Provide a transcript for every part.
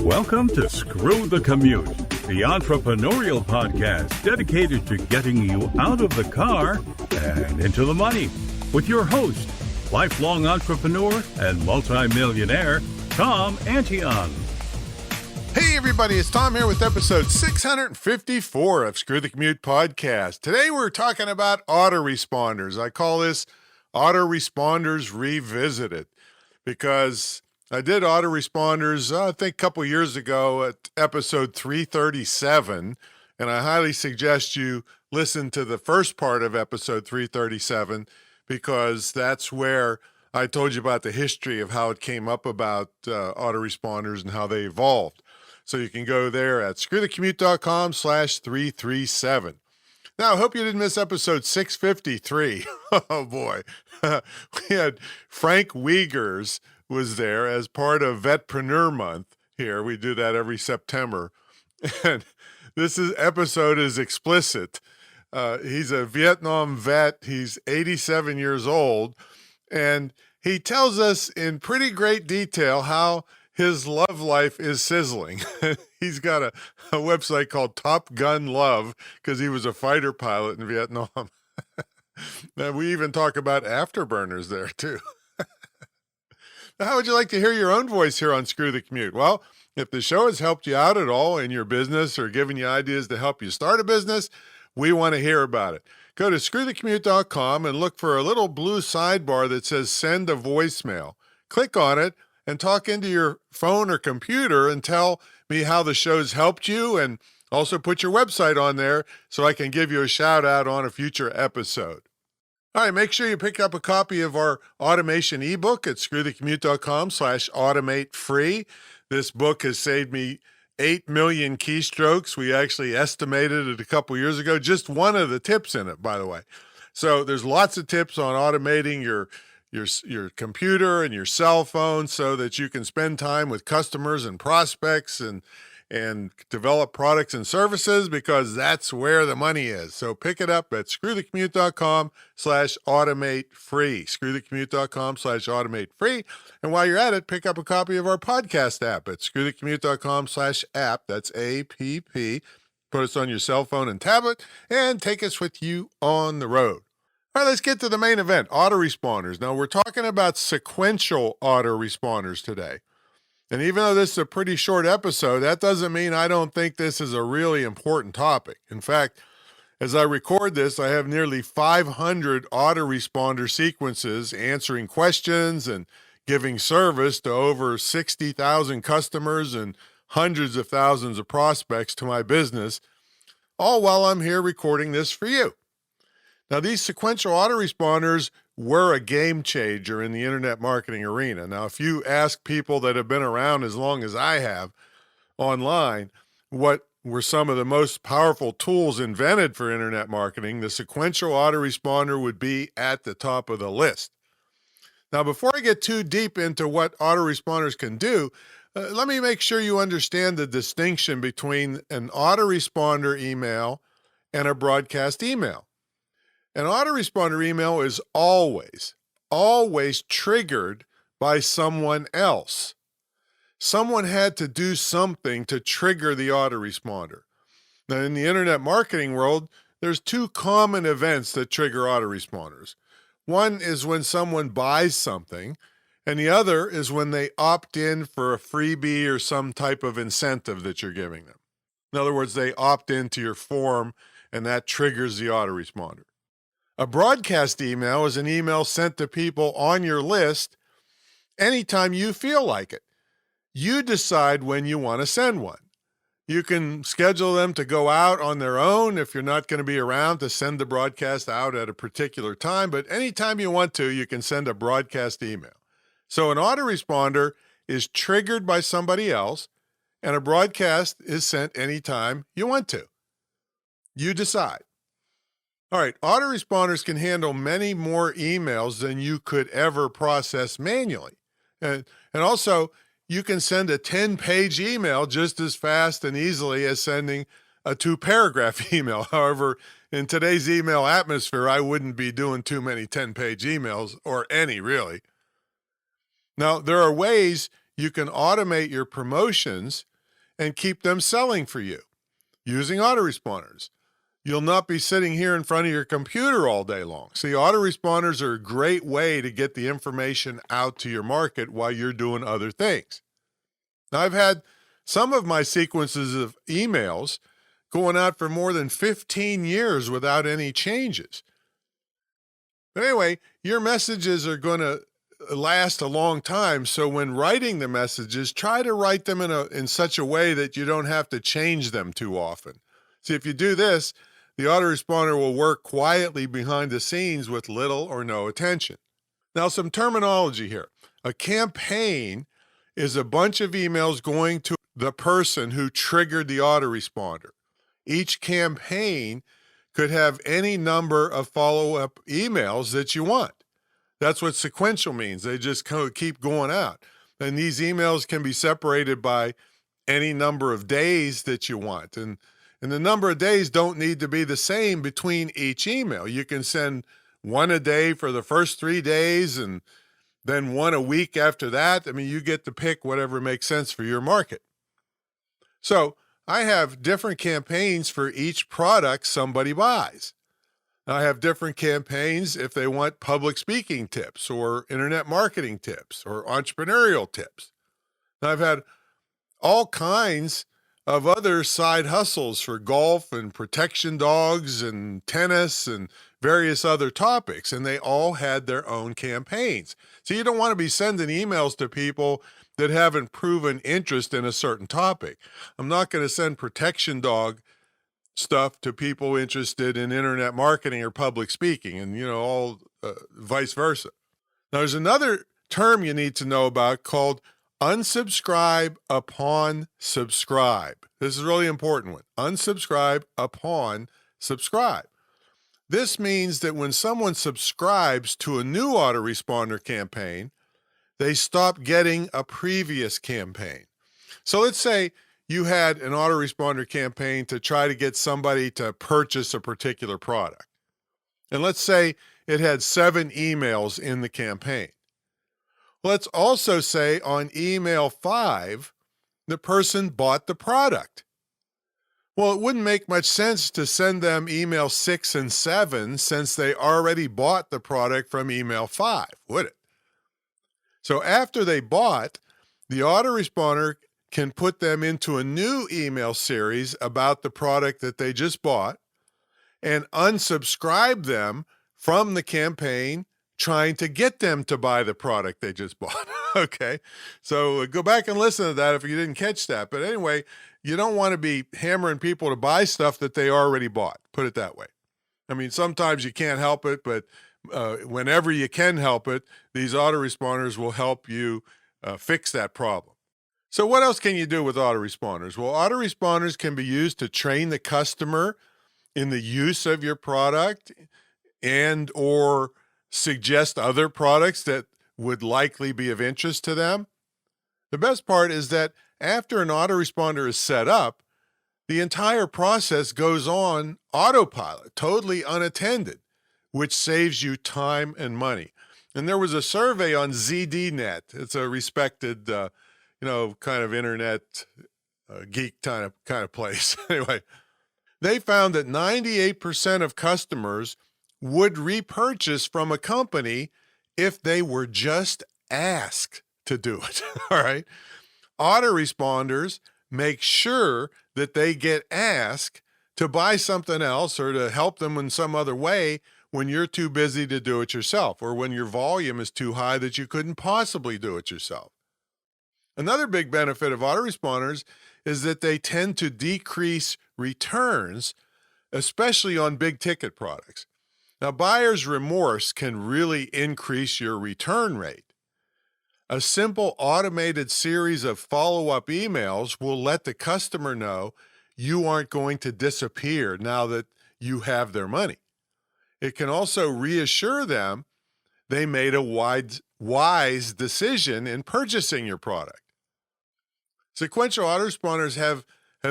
Welcome to Screw the Commute, the entrepreneurial podcast dedicated to getting you out of the car and into the money, with your host, lifelong entrepreneur and multimillionaire, Tom Antion. Hey everybody, it's Tom here with episode 654 of Screw the Commute podcast. Today we're talking about autoresponders. I call this Autoresponders Revisited because I did autoresponders, I think a couple years ago at episode 337, and I highly suggest you listen to the first part of episode 337 because that's where I told you about the history of how it came up about autoresponders and how they evolved. So you can go there at screwthecommute.com/337. Now, I hope you didn't miss episode 653. Oh boy. We had Frank Wiegers was there as part of Vetpreneur Month here. We do that every September. And episode is explicit. He's a Vietnam vet. He's 87 years old. And he tells us in pretty great detail how his love life is sizzling. He's got a website called Top Gun Love because he was a fighter pilot in Vietnam. And we even talk about afterburners there too. How would you like to hear your own voice here on Screw the Commute? Well, if the show has helped you out at all in your business or given you ideas to help you start a business, we want to hear about it. Go to screwthecommute.com and look for a little blue sidebar that says send a voicemail. Click on it and talk into your phone or computer and tell me how the show's helped you, and also put your website on there so I can give you a shout out on a future episode. All right, make sure you pick up a copy of our automation ebook at screwthecommute.com/automate free. This book has saved me 8 million keystrokes. We actually estimated it a couple years ago. Just one of the tips in it, by the way. So there's lots of tips on automating your computer and your cell phone so that you can spend time with customers and prospects and develop products and services, because that's where the money is. So pick it up at screwthecommute.com/automate free, screwthecommute.com/automate free. And while you're at it, pick up a copy of our podcast app at screwthecommute.com/app. That's APP. Put us on your cell phone and tablet and take us with you on the road. All right, let's get to the main event, autoresponders. Now we're talking about sequential autoresponders today. And even though this is a pretty short episode, that doesn't mean I don't think this is a really important topic. In fact, as I record this, I have nearly 500 autoresponder sequences answering questions and giving service to over 60,000 customers and hundreds of thousands of prospects to my business, all while I'm here recording this for you. Now, these sequential autoresponders were a game changer in the internet marketing arena. Now, if you ask people that have been around as long as I have online, what were some of the most powerful tools invented for internet marketing, the sequential autoresponder would be at the top of the list. Now, before I get too deep into what autoresponders can do, let me make sure you understand the distinction between an autoresponder email and a broadcast email. An autoresponder email is always triggered by someone else. Someone had to do something to trigger the autoresponder. Now, in the internet marketing world, there's two common events that trigger autoresponders. One is when someone buys something, and the other is when they opt in for a freebie or some type of incentive that you're giving them. In other words, they opt into your form, and that triggers the autoresponder. A broadcast email is an email sent to people on your list anytime you feel like it. You decide when you want to send one. You can schedule them to go out on their own if you're not going to be around to send the broadcast out at a particular time, but anytime you want to, you can send a broadcast email. So an autoresponder is triggered by somebody else, and a broadcast is sent anytime you want to. You decide. All right, autoresponders can handle many more emails than you could ever process manually. And also, you can send a 10-page email just as fast and easily as sending a 2-paragraph email. However, in today's email atmosphere, I wouldn't be doing too many 10-page emails, or any really. Now, there are ways you can automate your promotions and keep them selling for you using autoresponders. You'll not be sitting here in front of your computer all day long. See, autoresponders are a great way to get the information out to your market while you're doing other things. Now, I've had some of my sequences of emails going out for more than 15 years without any changes. But anyway, your messages are going to last a long time. So when writing the messages, try to write them in such a way that you don't have to change them too often. See, if you do this, the autoresponder will work quietly behind the scenes with little or no attention. Now, some terminology here. A campaign is a bunch of emails going to the person who triggered the autoresponder. Each campaign could have any number of follow-up emails that you want. That's what sequential means. They just kind of keep going out. And these emails can be separated by any number of days that you want. And the number of days don't need to be the same between each email. You can send one a day for the first 3 days and then one a week after that. I mean, you get to pick whatever makes sense for your market. So I have different campaigns for each product somebody buys. I have different campaigns if they want public speaking tips or internet marketing tips or entrepreneurial tips. I've had all kinds of other side hustles for golf and protection dogs and tennis and various other topics, and they all had their own campaigns. So you don't want to be sending emails to people that haven't proven interest in a certain topic. I'm not going to send protection dog stuff to people interested in internet marketing or public speaking, and all vice versa. Now, there's another term you need to know about called unsubscribe upon subscribe. This is a really important one. Unsubscribe upon subscribe. This means that when someone subscribes to a new autoresponder campaign, they stop getting a previous campaign. So let's say you had an autoresponder campaign to try to get somebody to purchase a particular product. And let's say it had 7 emails in the campaign. Let's also say on email 5, the person bought the product. Well, it wouldn't make much sense to send them email 6 and 7 since they already bought the product from email 5, would it? So after they bought, the autoresponder can put them into a new email series about the product that they just bought and unsubscribe them from the campaign trying to get them to buy the product they just bought. Okay, so go back and listen to that if you didn't catch that. But anyway, you don't want to be hammering people to buy stuff that they already bought, put it that way. I mean, sometimes you can't help it, but whenever you can help it, these autoresponders will help you fix that problem. So what else can you do with autoresponders? Well, autoresponders can be used to train the customer in the use of your product and or suggest other products that would likely be of interest to them. The best part is that after an autoresponder is set up, the entire process goes on autopilot, totally unattended, which saves you time and money. And there was a survey on ZDNet. It's a respected, kind of internet geek kind of place. Anyway, they found that 98% of customers would repurchase from a company if they were just asked to do it. All right. Autoresponders make sure that they get asked to buy something else or to help them in some other way when you're too busy to do it yourself, or when your volume is too high that you couldn't possibly do it yourself. Another big benefit of autoresponders is that they tend to decrease returns, especially on big ticket products. Now, buyer's remorse can really increase your return rate. A simple automated series of follow-up emails will let the customer know you aren't going to disappear now that you have their money. It can also reassure them they made a wise decision in purchasing your product. Sequential autoresponders have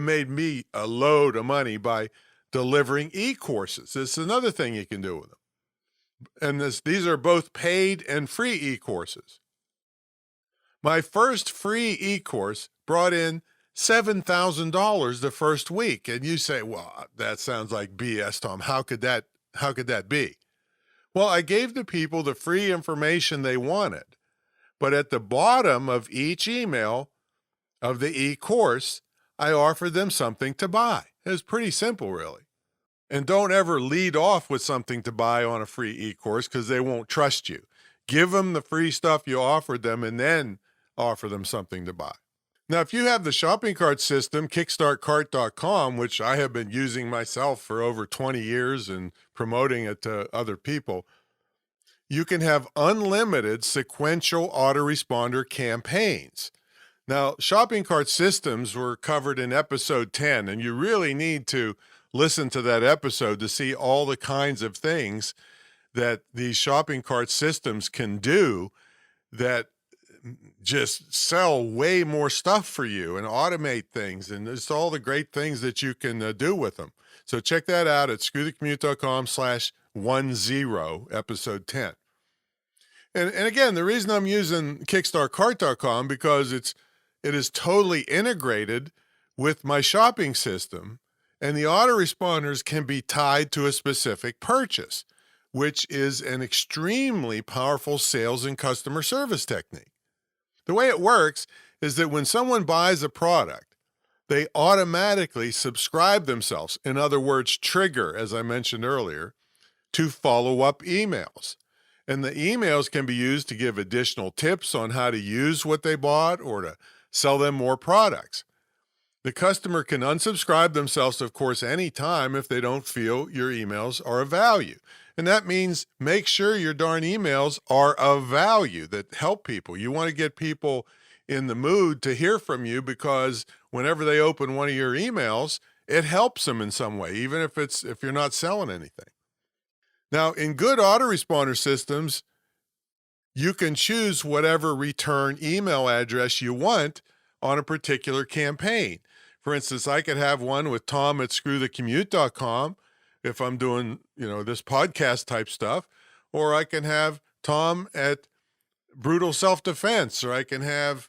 made me a load of money by delivering e-courses. This is another thing you can do with them. And these are both paid and free e-courses. My first free e-course brought in $7,000 the first week. And you say, well, that sounds like BS, Tom. How could that be? Well, I gave the people the free information they wanted, but at the bottom of each email of the e-course, I offered them something to buy. It was pretty simple, really. And don't ever lead off with something to buy on a free e-course because they won't trust you. Give them the free stuff you offered them and then offer them something to buy. Now, if you have the shopping cart system, kickstartcart.com, which I have been using myself for over 20 years and promoting it to other people, you can have unlimited sequential autoresponder campaigns. Now, shopping cart systems were covered in episode 10, and you really need to listen to that episode to see all the kinds of things that these shopping cart systems can do that just sell way more stuff for you and automate things. And it's all the great things that you can do with them. So check that out at screwthecommute.com/10, episode 10. And again, the reason I'm using kickstartcart.com because it is totally integrated with my shopping system, and the autoresponders can be tied to a specific purchase, which is an extremely powerful sales and customer service technique. The way it works is that when someone buys a product, they automatically subscribe themselves, in other words, trigger, as I mentioned earlier, to follow-up emails. And the emails can be used to give additional tips on how to use what they bought or to sell them more products. The customer can unsubscribe themselves, of course, anytime if they don't feel your emails are of value. And that means make sure your darn emails are of value, that help people. You want to get people in the mood to hear from you because whenever they open one of your emails, it helps them in some way, even if you're not selling anything. Now, in good autoresponder systems, you can choose whatever return email address you want on a particular campaign. For instance, I could have one with Tom at screwthecommute.com if I'm doing, this podcast type stuff, or I can have Tom at Brutal Self-Defense, or I can have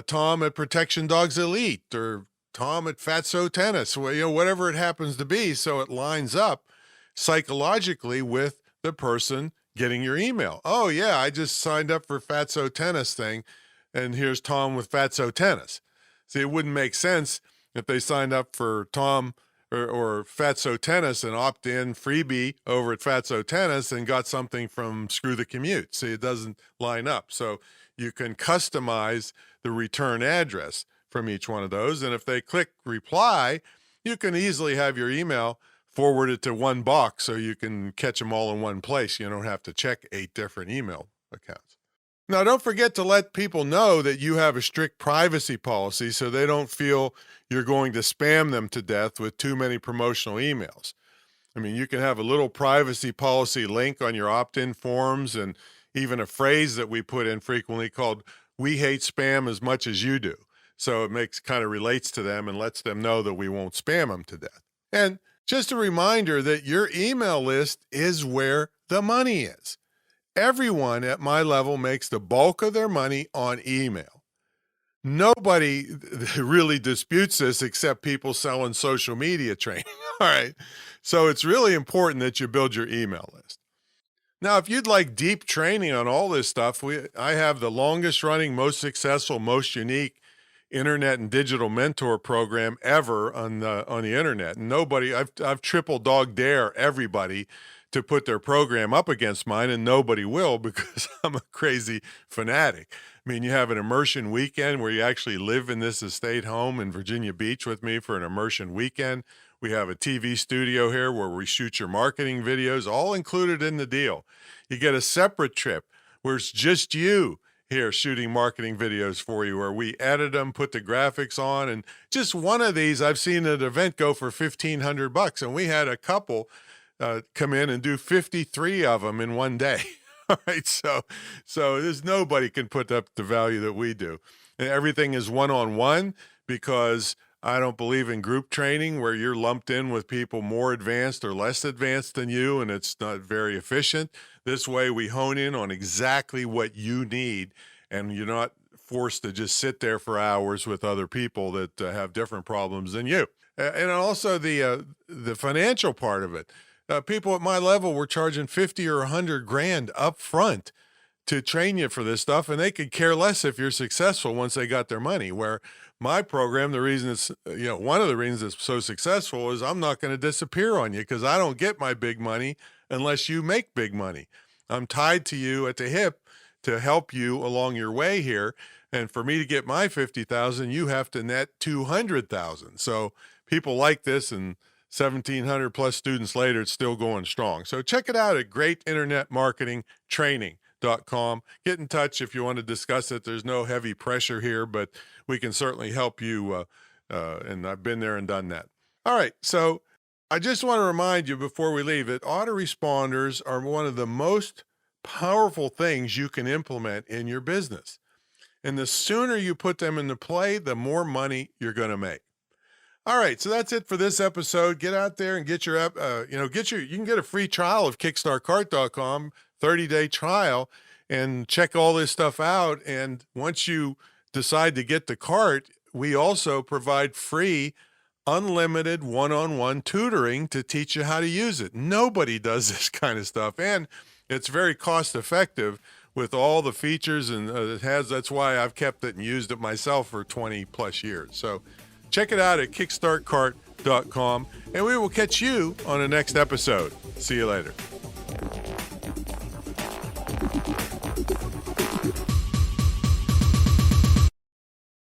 Tom at Protection Dogs Elite, or Tom at Fatso Tennis, whatever it happens to be, so it lines up psychologically with the person getting your email. Oh yeah, I just signed up for Fatso Tennis thing, and here's Tom with Fatso Tennis. See, it wouldn't make sense if they signed up for Tom or Fatso Tennis and opt-in freebie over at Fatso Tennis and got something from Screw the Commute. See, it doesn't line up. So you can customize the return address from each one of those. And if they click reply, you can easily have your email forwarded to one box so you can catch them all in one place. You don't have to check 8 different email accounts. Now, don't forget to let people know that you have a strict privacy policy so they don't feel you're going to spam them to death with too many promotional emails. I mean, you can have a little privacy policy link on your opt-in forms and even a phrase that we put in frequently called, "We hate spam as much as you do." So it kind of relates to them and lets them know that we won't spam them to death. And just a reminder that your email list is where the money is. Everyone at my level makes the bulk of their money on email. Nobody really disputes this except people selling social media training. All right. So it's really important that you build your email list. Now, if you'd like deep training on all this stuff, I have the longest running, most successful, most unique internet and digital mentor program ever on the internet. And I've triple dog dare everybody to put their program up against mine, and nobody will because I'm a crazy fanatic. I mean, you have an immersion weekend where you actually live in this estate home in Virginia Beach with me for an immersion weekend. We have a TV studio here where we shoot your marketing videos, all included in the deal. You get a separate trip where it's just you here shooting marketing videos for you, where we edit them, put the graphics on, and just one of these I've seen at an event go for $1,500, and we had a couple come in and do 53 of them in one day. All right, so there's nobody can put up the value that we do. And everything is one-on-one because I don't believe in group training where you're lumped in with people more advanced or less advanced than you, and it's not very efficient. This way we hone in on exactly what you need, and you're not forced to just sit there for hours with other people that have different problems than you. And also the financial part of it. People at my level were charging 50 or 100 grand up front to train you for this stuff, and they could care less if you're successful once they got their money. Where my program, the reason it's, one of the reasons it's so successful is I'm not going to disappear on you, because I don't get my big money unless you make big money. I'm tied to you at the hip to help you along your way here. And for me to get my 50,000, you have to net 200,000. So people like this, and 1,700 plus students later, it's still going strong. So check it out at greatinternetmarketingtraining.com. Get in touch if you want to discuss it. There's no heavy pressure here, but we can certainly help you. And I've been there and done that. All right. So I just want to remind you before we leave that autoresponders are one of the most powerful things you can implement in your business. And the sooner you put them into play, the more money you're going to make. All right, so that's it for this episode. Get out there and get your app. You can get a free trial of kickstartcart.com, 30-day trial, and check all this stuff out. And once you decide to get the cart, we also provide free, unlimited one-on-one tutoring to teach you how to use it. Nobody does this kind of stuff, and it's very cost-effective with all the features and it has. That's why I've kept it and used it myself for 20 plus years. So check it out at kickstartcart.com, and we will catch you on the next episode. See you later.